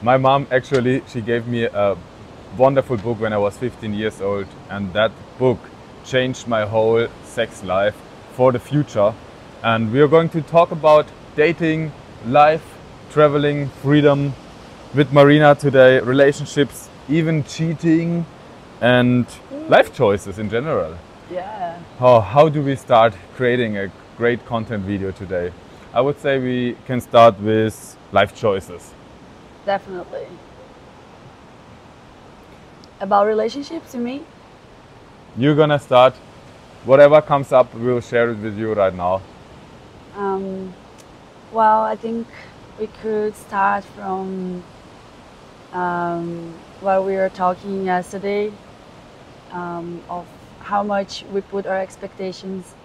My mom actually, she gave me a wonderful book when I was 15 years old, and that book changed my whole sex life for the future. And we are going to talk about dating, life, traveling, freedom with Marina today, relationships, even cheating, and life choices in general. Yeah, How do we start creating a great content video today? I would say we can start with life choices. definitely. About relationships, you mean? You're gonna start. Whatever comes up, we'll share it with you right now. Um, well, I think we could start from what we were talking yesterday of how much we put our expectations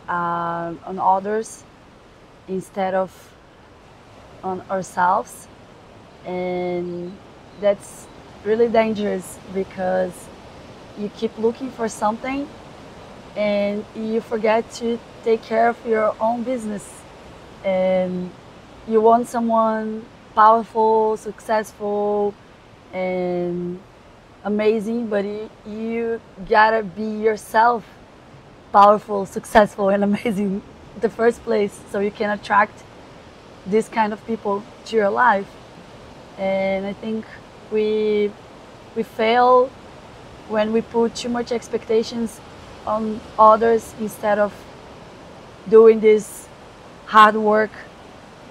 on others instead of on ourselves. And that's really dangerous because you keep looking for something and you forget to take care of your own business. And you want someone powerful, successful, and amazing, but you gotta be yourself powerful, successful, and amazing in the first place so you can attract this kind of people to your life. And I think we fail when we put too much expectations on others instead of doing this hard work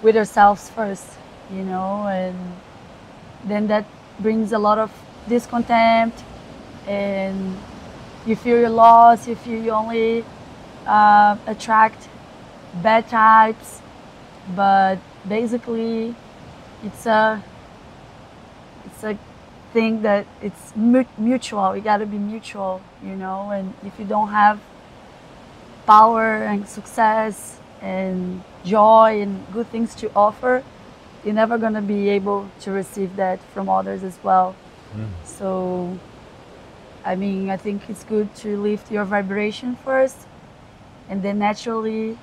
with ourselves first, and then that brings a lot of discontent, and you feel you're lost, you feel you only attract bad types, but basically it's a thing that it's mutual. You got to be mutual, and if you don't have power and success and joy and good things to offer, you're never going to be able to receive that from others as well. So I think it's good to lift your vibration first, and then naturally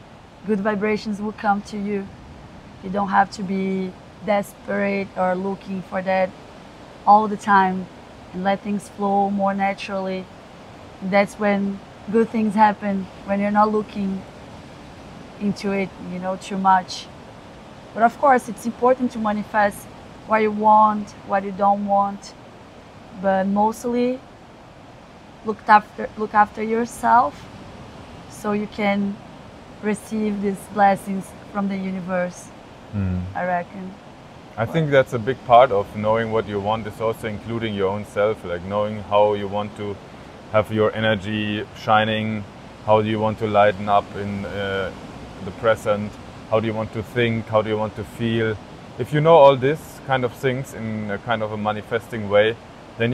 good vibrations will come to you. You don't have to be desperate or looking for that all the time, and let things flow more naturally. And that's when good things happen, when you're not looking into it, too much. But of course, it's important to manifest what you want, what you don't want, but mostly look after yourself so you can receive these blessings from the universe. I reckon. I think that's a big part of knowing what you want, is also including your own self, like knowing how you want to have your energy shining, how do you want to lighten up in the present, how do you want to think, how do you want to feel. If you know all these kind of things in a kind of a manifesting way, then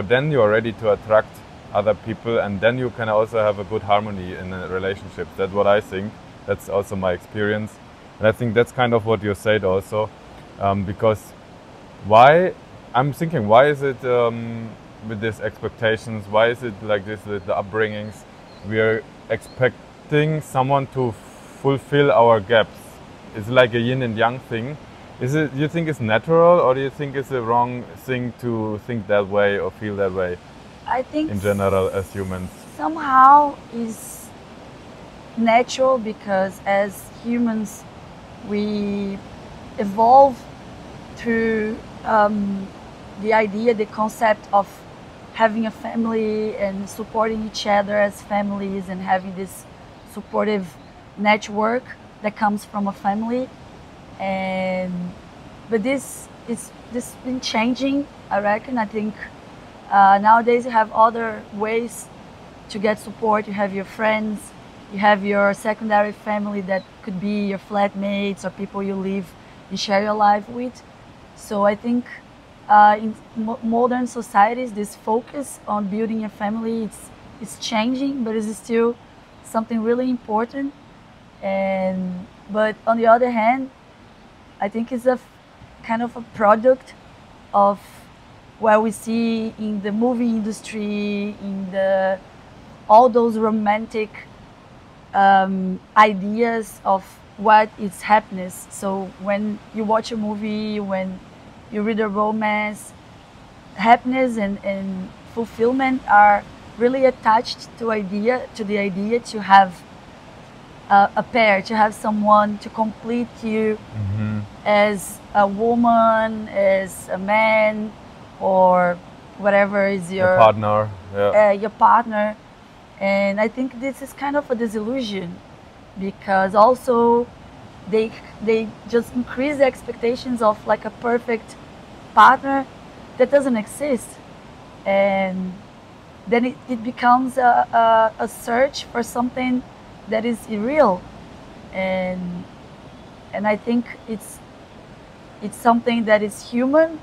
then you're ready to attract other people, and then you can also have a good harmony in a relationship. That's what I think. That's also my experience. And I think that's kind of what you said also. Because I'm thinking, why is it with these expectations, why is it like this with the upbringings? We are expecting someone to fulfill our gaps. It's like a yin and yang thing. Do you think it's natural, or do you think it's a wrong thing to think that way or feel that way? I think in general as humans. Somehow is natural because as humans we evolve through the idea, the concept of having a family and supporting each other as families and having this supportive network that comes from a family. But this been changing, I reckon. I think nowadays you have other ways to get support. You have your friends, you have your secondary family that could be your flatmates or people you live and share your life with. So I think in modern societies, this focus on building a family, it's changing, but it's still something really important. But on the other hand, I think it's a kind of a product of what we see in the movie industry, in all those romantic ideas of what is happiness. So when you watch a movie, when you read a romance, happiness and fulfillment are really attached to the idea to have a pair, to have someone to complete you as a woman, as a man, or whatever is your partner. Yeah. Your partner. And I think this is kind of a disillusion, because also they just increase the expectations of like a perfect partner that doesn't exist, and then it becomes a search for something that is irreal, and I think it's something that is human.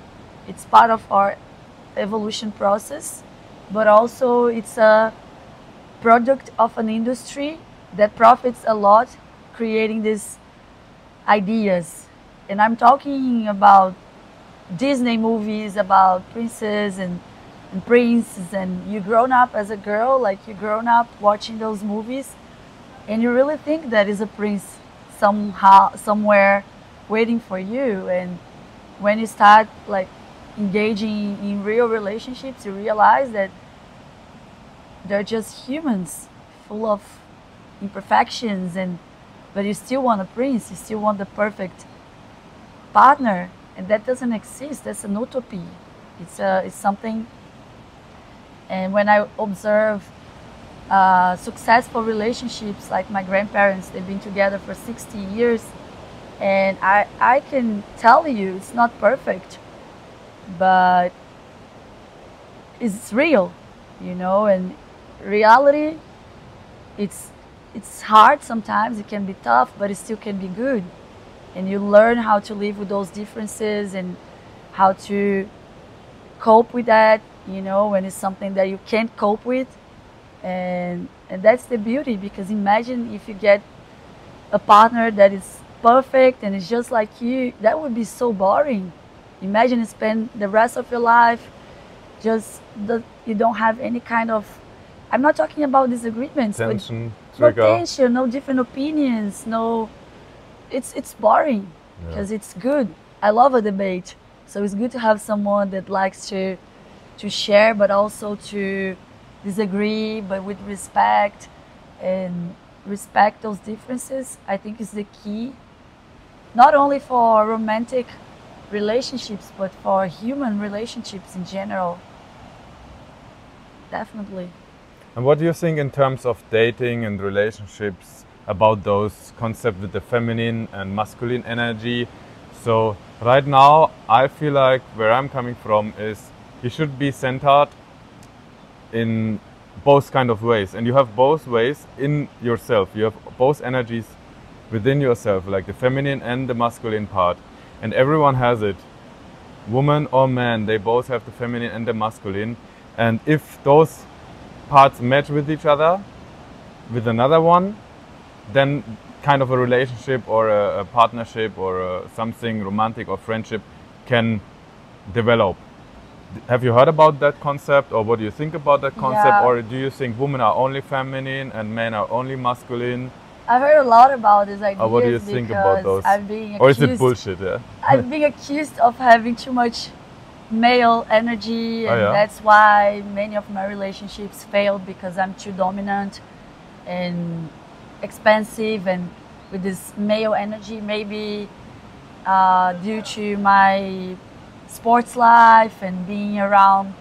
It's part of our evolution process, but also it's a product of an industry that profits a lot creating these ideas. And I'm talking about Disney movies about princes and princes, and you grown up as a girl, like you grown up watching those movies, and you really think that is a prince somehow somewhere waiting for you. And when you start like engaging in real relationships, you realize that they're just humans full of imperfections, and but you still want a prince, you still want the perfect partner, and that doesn't exist. That's an utopia. It's something. And when I observe successful relationships, like my grandparents, they've been together for 60 years, and I can tell you it's not perfect, but it's real, you know. And reality, it's hard sometimes, it can be tough, but it still can be good. And you learn how to live with those differences and how to cope with that, you know, when it's something that you can't cope with. And that's the beauty, because imagine if you get a partner that is perfect and is just like you, that would be so boring. Imagine you spend the rest of your life you don't have any kind of, I'm not talking about disagreements, tension, no tension, no different opinions, no, it's boring, because it's good. I love a debate, so it's good to have someone that likes to share, but also to disagree, but with respect, and respect those differences. I think is the key, not only for romantic relationships, but for human relationships in general. Definitely. And what do you think in terms of dating and relationships about those concepts with the feminine and masculine energy? So right now, I feel like where I'm coming from is you should be centered in both kind of ways, and you have both ways in yourself. You have both energies within yourself, like the feminine and the masculine part, and everyone has it. Woman or man, they both have the feminine and the masculine, and if those parts match with each other with another one, then kind of a relationship or a partnership or something romantic or friendship can develop. Have you heard about that concept, or what do you think about that concept? Yeah. Or do you think women are only feminine and men are only masculine? I've heard a lot about this idea. What do you think about those? Or is it bullshit? Yeah. I'm being accused of having too much male energy, and Oh, yeah? that's why many of my relationships failed, because I'm too dominant and expansive and with this male energy, maybe due to my sports life and being around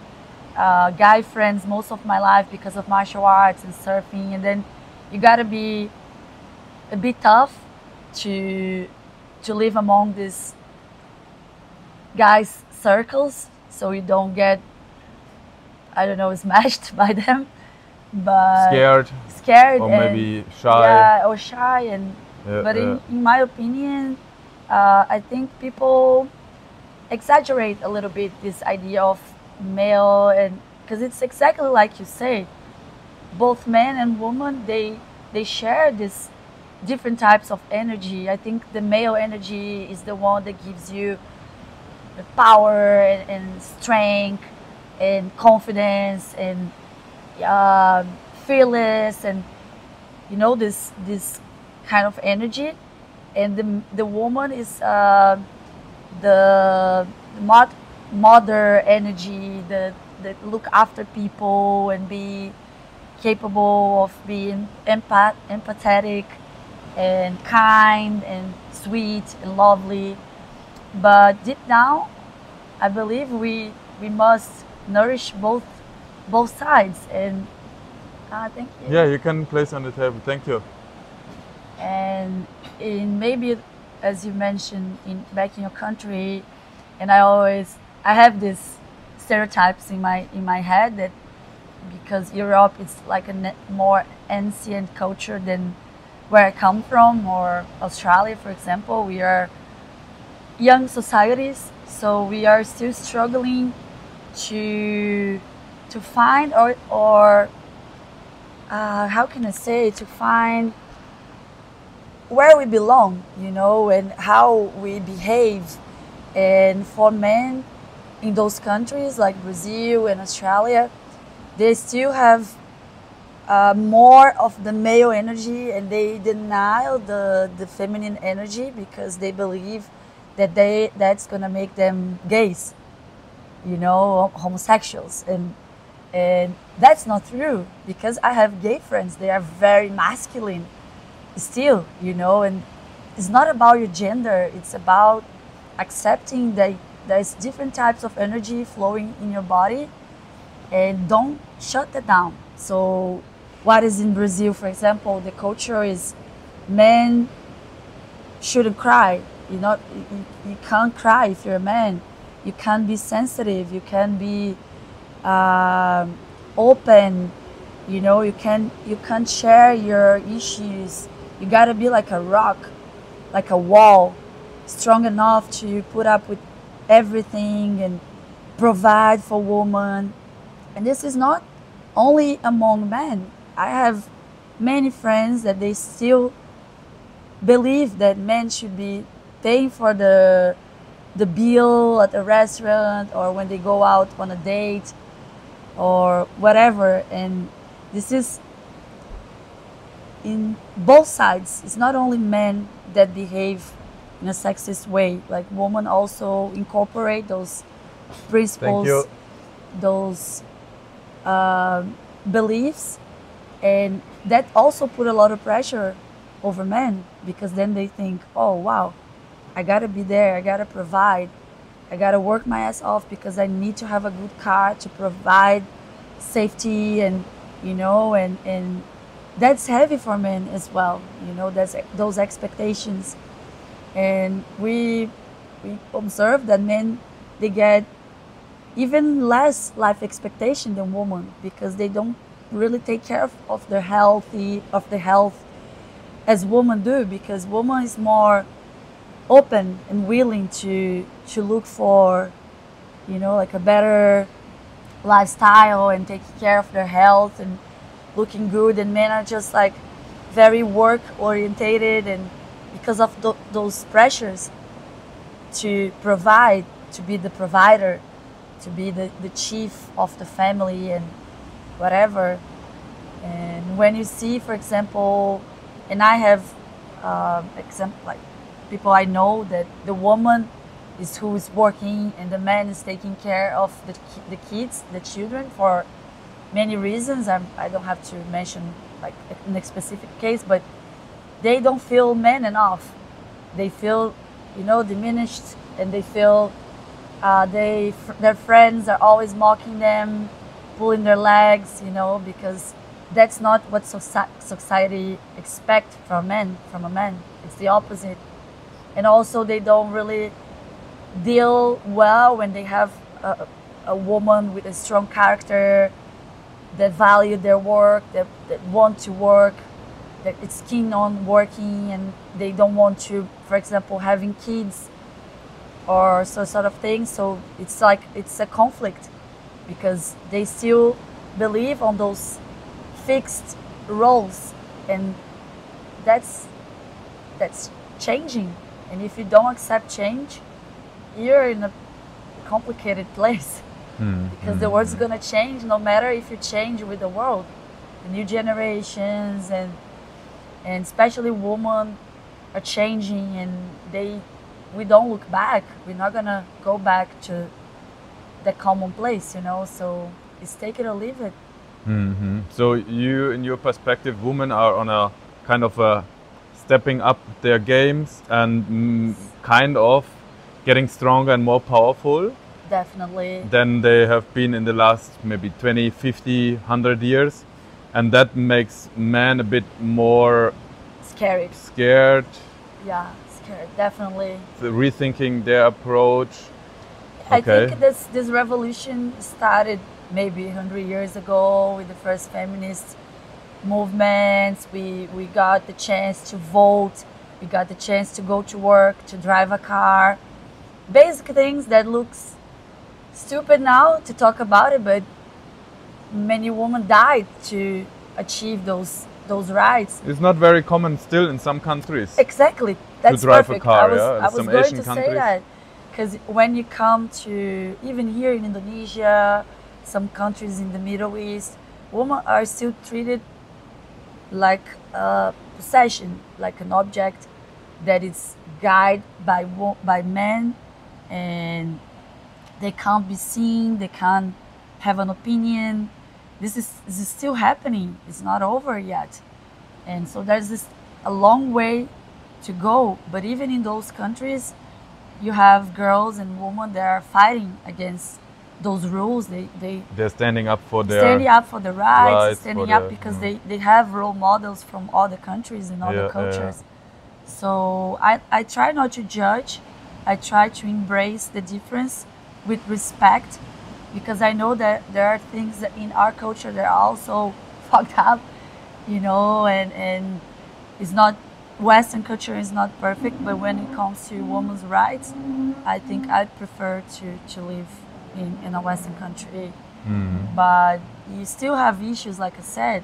guy friends most of my life because of martial arts and surfing. And then you gotta be a bit tough to live among these guys circles, so you don't get, I don't know, smashed by them, but scared or and, maybe shy. Yeah, or shy. And but in my opinion, I think people exaggerate a little bit this idea of male, and because it's exactly like you say, both men and women, they share this different types of energy. I think the male energy is the one that gives you the power and strength and confidence and fearless, and you know, this kind of energy. And the woman is the mother energy, the look after people and be capable of being empathetic and kind and sweet and lovely. But deep down, I believe we must nourish both sides. And thank you. Yeah, you can place on the table. Thank you. And in maybe, as you mentioned, back in your country, and I have these stereotypes in my head that because Europe is like a more ancient culture than where I come from, or Australia, for example. We are young societies, so we are still struggling to find or how can I say, to find where we belong, and how we behave. And for men in those countries like Brazil and Australia, they still have more of the male energy, and they deny the feminine energy because they believe that that's gonna make them gays, homosexuals, and that's not true, because I have gay friends. They are very masculine still, and it's not about your gender. It's about accepting that there's different types of energy flowing in your body, and don't shut that down. So what is in Brazil, for example, the culture is men shouldn't cry. You can't cry if you're a man. You can't be sensitive. You can't be open. You can't share your issues. You gotta be like a rock, like a wall, strong enough to put up with everything and provide for women. And this is not only among men. I have many friends that they still believe that men should be paying for the bill at a restaurant, or when they go out on a date or whatever. And this is in both sides. It's not only men that behave in a sexist way. Like women also incorporate those principles, those beliefs, and that also put a lot of pressure over men, because then they think, oh wow, I gotta be there, I gotta provide, I gotta work my ass off because I need to have a good car to provide safety, and and that's heavy for men as well. That's those expectations. And we observe that men, they get even less life expectation than women, because they don't really take care of their health as women do, because woman is more open and willing to look for like a better lifestyle and taking care of their health and looking good. And men are just like very work orientated, and because of those pressures to provide, to be the provider, to be the chief of the family and whatever. And when you see, for example, and I have like people I know, that the woman is who is working and the man is taking care of the kids, the children, for many reasons. I don't have to mention like in a specific case, but they don't feel man enough. They feel diminished, and they feel their friends are always mocking them, pulling their legs, because that's not what society expects from a man. It's the opposite. And also they don't really deal well when they have a woman with a strong character, that value their work, that want to work, that it's keen on working, and they don't want to, for example, having kids or sort of thing. So it's like it's a conflict, because they still believe on those fixed roles, and that's changing. And if you don't accept change, you're in a complicated place, because the world's gonna change no matter if you change with the world. The new generations and especially women are changing, and they we don't look back. We're not gonna go back to the common place, you know. So it's take it or leave it. So you, in your perspective, women are on a kind of a stepping up their games and kind of getting stronger and more powerful Definitely. than they have been in the last maybe 20, 50, 100 years. And that makes men a bit more Scary. scared, Yeah, scared. Definitely. rethinking their approach. I Okay. think this revolution started maybe 100 years ago with the first feminist movements. We got the chance to vote. We got the chance to go to work, to drive a car. Basic things that looks stupid now to talk about it, but many women died to achieve those rights. It's not very common still in some countries. Exactly. That's drive a perfect. car, I was, yeah? I was Some going Asian to say countries. that because when you come to even here in Indonesia, some countries in the Middle East, women are still treated like a possession, like an object that is guided by men, and they can't be seen, they can't have an opinion. This is still happening. It's not over yet. And so there's a long way to go. But even in those countries, you have girls and women that are fighting against those rules. They're standing up for their standing up for the rights, rights, standing for up the- because they have role models from other countries and other Yeah, yeah. cultures. So I try not to judge. I try to embrace the difference with respect, because I know that there are things that in our culture that are also fucked up, you know, and it's not, Western culture is not perfect, but when it comes to women's rights, I think I'd prefer to live in a Western country. But you still have issues, like I said,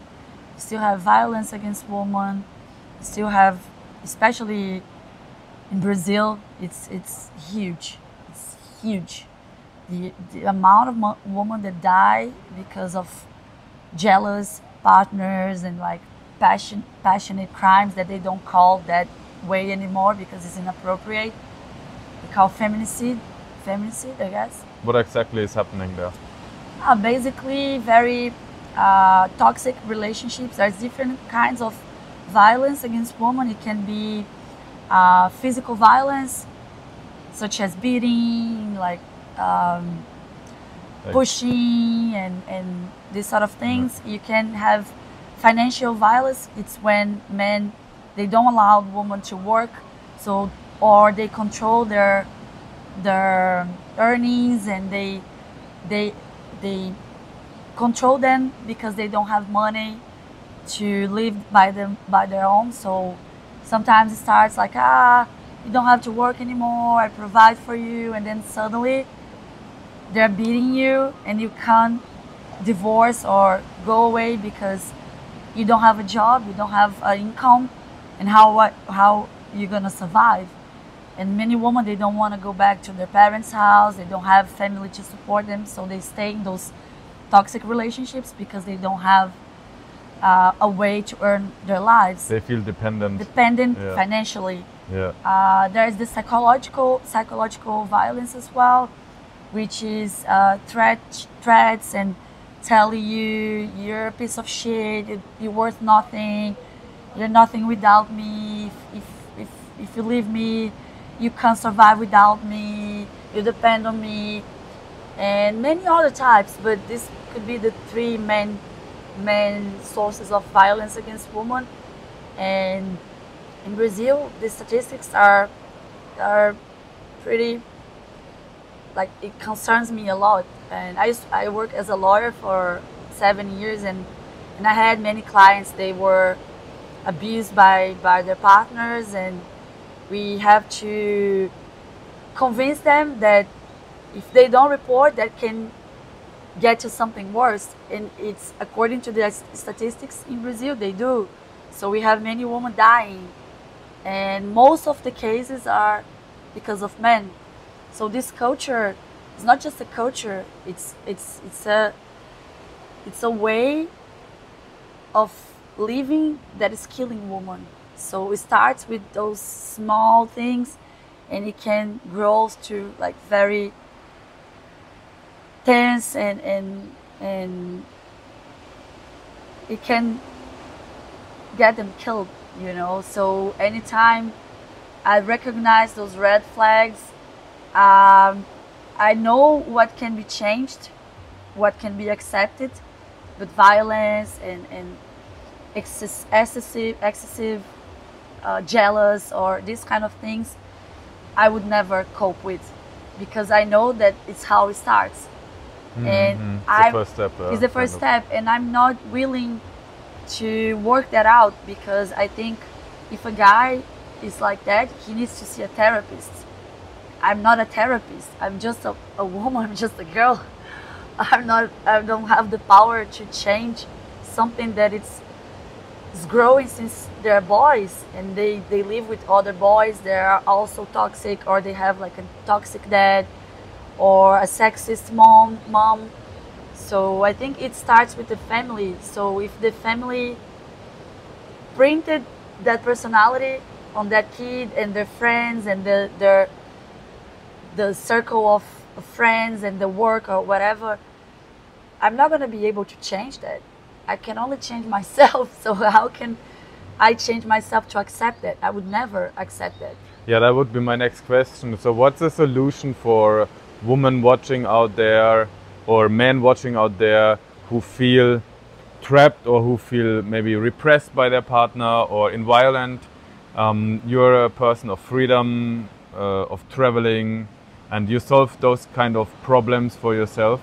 you still have violence against women, you still have, especially in Brazil, it's huge. It's huge. The amount of women that die because of jealous partners and like passionate crimes that they don't call that way anymore because it's inappropriate. They call feminicide, I guess. What exactly is happening there? Basically, very toxic relationships. There's different kinds of violence against women. It can be physical violence, such as beating, like pushing and these sort of things. You can have financial violence. It's when men, they don't allow women to work, so, or they control their earnings, and they control them because they don't have money to live by their own. So sometimes it starts like, you don't have to work anymore, I provide for you, and then suddenly they're beating you and you can't divorce or go away because you don't have a job, you don't have an income, and how you're gonna survive. And many women, they don't want to go back to their parents' house, they don't have family to support them, so they stay in those toxic relationships because they don't have a way to earn their lives. They feel dependent. Yeah. Financially. Yeah. There's the psychological violence as well, which is threats and telling you you're a piece of shit, you're worth nothing, you're nothing without me. If you leave me, you can't survive without me. You depend on me, and many other types. But this could be the three main sources of violence against women. And in Brazil, the statistics are pretty, like, it concerns me a lot. And I worked as a lawyer for 7 years, and I had many clients. They were abused by their partners, and we have to convince them that if they don't report, that can get to something worse. And it's according to the statistics in Brazil, they do. So we have many women dying, and most of the cases are because of men. So this culture is not just a culture; it's a way of living that is killing women. So it starts with those small things, and it can grow to like very tense, and it can get them killed, you know. So anytime I recognize those red flags, I know what can be changed, what can be accepted, but violence and excessive jealous or these kind of things, I would never cope with, because I know that it's how it starts. And It's the first step, and I'm not willing to work that out, because I think if a guy is like that, he needs to see a therapist. I'm not a therapist. I'm just a woman. I'm just a girl. I don't have the power to change something that it's growing since they're boys, and they live with other boys. They're also toxic, or they have like a toxic dad or a sexist mom. So I think it starts with the family. So if the family printed that personality on that kid and their friends and the circle of friends and the work or whatever, I'm not going to be able to change that. I can only change myself. So how can I change myself to accept that? I would never accept that. Yeah, that would be my next question. So what's the solution for women watching out there or men watching out there who feel trapped or who feel maybe repressed by their partner or inviolate? You're a person of freedom, of traveling, and you solve those kind of problems for yourself.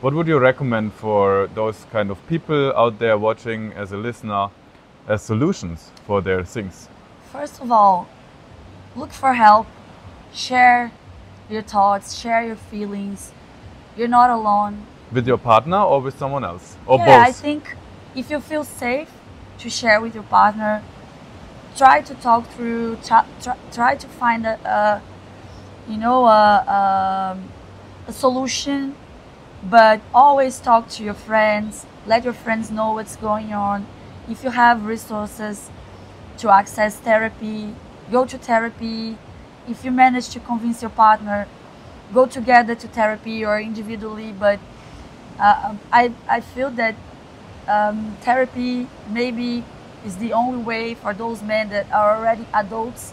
What would you recommend for those kind of people out there watching as a listener as solutions for their things? First of all, look for help. Share your thoughts, share your feelings. You're not alone. With your partner or with someone else? Or both? I think if you feel safe to share with your partner, try to talk through, try to find a solution, but always talk to your friends. Let your friends know what's going on. If you have resources to access therapy, go to therapy. If you manage to convince your partner, go together to therapy or individually. But I feel that therapy maybe is the only way for those men that are already adults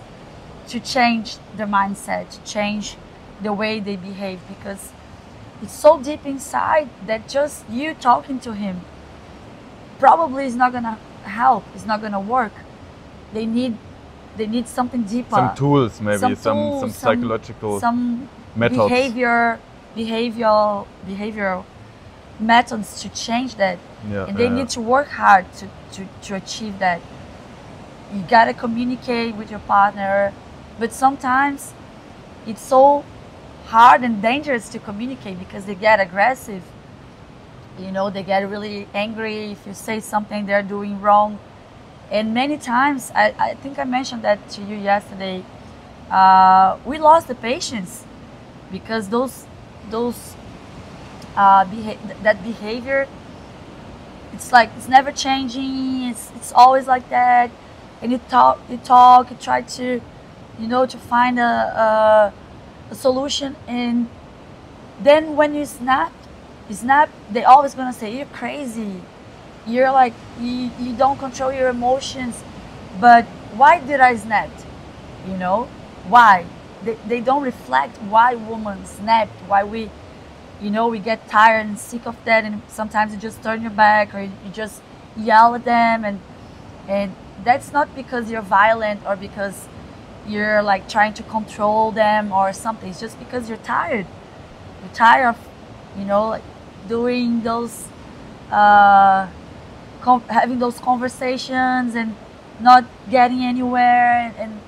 to change their mindset, to change the way they behave, because it's so deep inside that just you talking to him probably is not gonna help. It's not gonna work. They need something deeper. Some tools, maybe some psychological methods. Behavioral methods to change that. Yeah, and they need to work hard to achieve that. You gotta communicate with your partner, but sometimes it's so hard and dangerous to communicate because they get aggressive. You know, they get really angry if you say something they're doing wrong. And many times, I think I mentioned that to you yesterday, we lost the patience because that behavior, it's like it's never changing. It's always like that. And you try to, to find a solution, and then when you snap, they're always gonna say you're crazy. You're like you don't control your emotions. But why did I snap? Why? They don't reflect why women snapped, why we get tired and sick of that, and sometimes you just turn your back or you just yell at them, and that's not because you're violent or because you're like trying to control them or something. It's just because you're tired. You're tired of, like doing those, having those conversations and not getting anywhere, and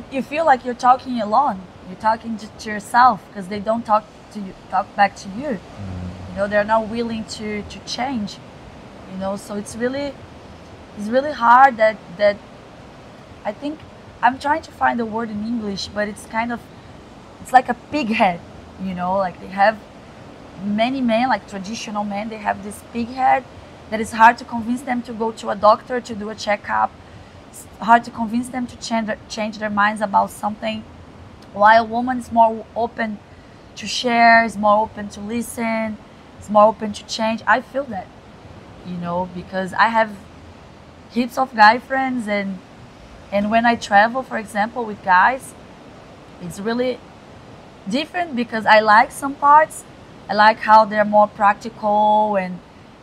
you feel like you're talking alone. You're talking to yourself because they don't talk back to you. They're not willing to change. So it's really hard that I think I'm trying to find a word in English, but it's like a pig head, like they have many men, like traditional men, they have this pig head that is hard to convince them to go to a doctor to do a checkup. It's hard to convince them to change their minds about something, while a woman is more open to share, is more open to listen, is more open to change. I feel that, you know, because I have heaps of guy friends, and when I travel, for example, with guys, it's really different because I like some parts. I like how they're more practical, and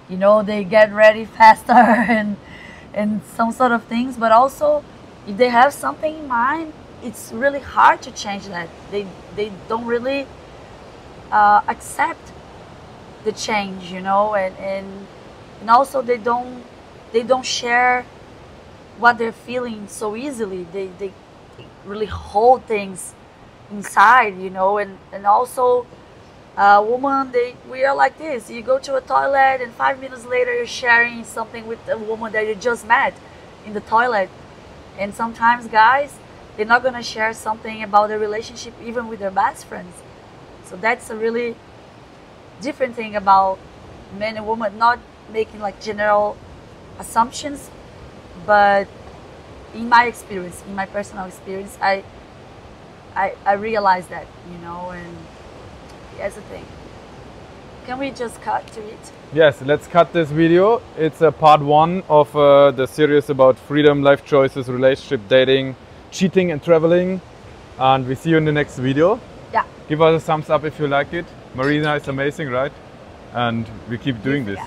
you know, they get ready faster and some sort of things. But also, if they have something in mind, it's really hard to change that. They don't really accept the change, you know, and also they don't share what they're feeling so easily. They really hold things inside, you know, and also woman, we are like this. You go to a toilet and 5 minutes later you're sharing something with a woman that you just met in the toilet. And sometimes guys, they're not gonna share something about their relationship even with their best friends. So that's a really different thing about men and women, not making like general assumptions, but in my experience, in my personal experience, I realized that, you know, and that's the thing. Can we just cut to it? Yes, let's cut this video. It's a part 1 of the series about freedom, life choices, relationship, dating, cheating and traveling. And we see you in the next video. Yeah. Give us a thumbs up if you like it. Marina is amazing, right? And we keep doing this.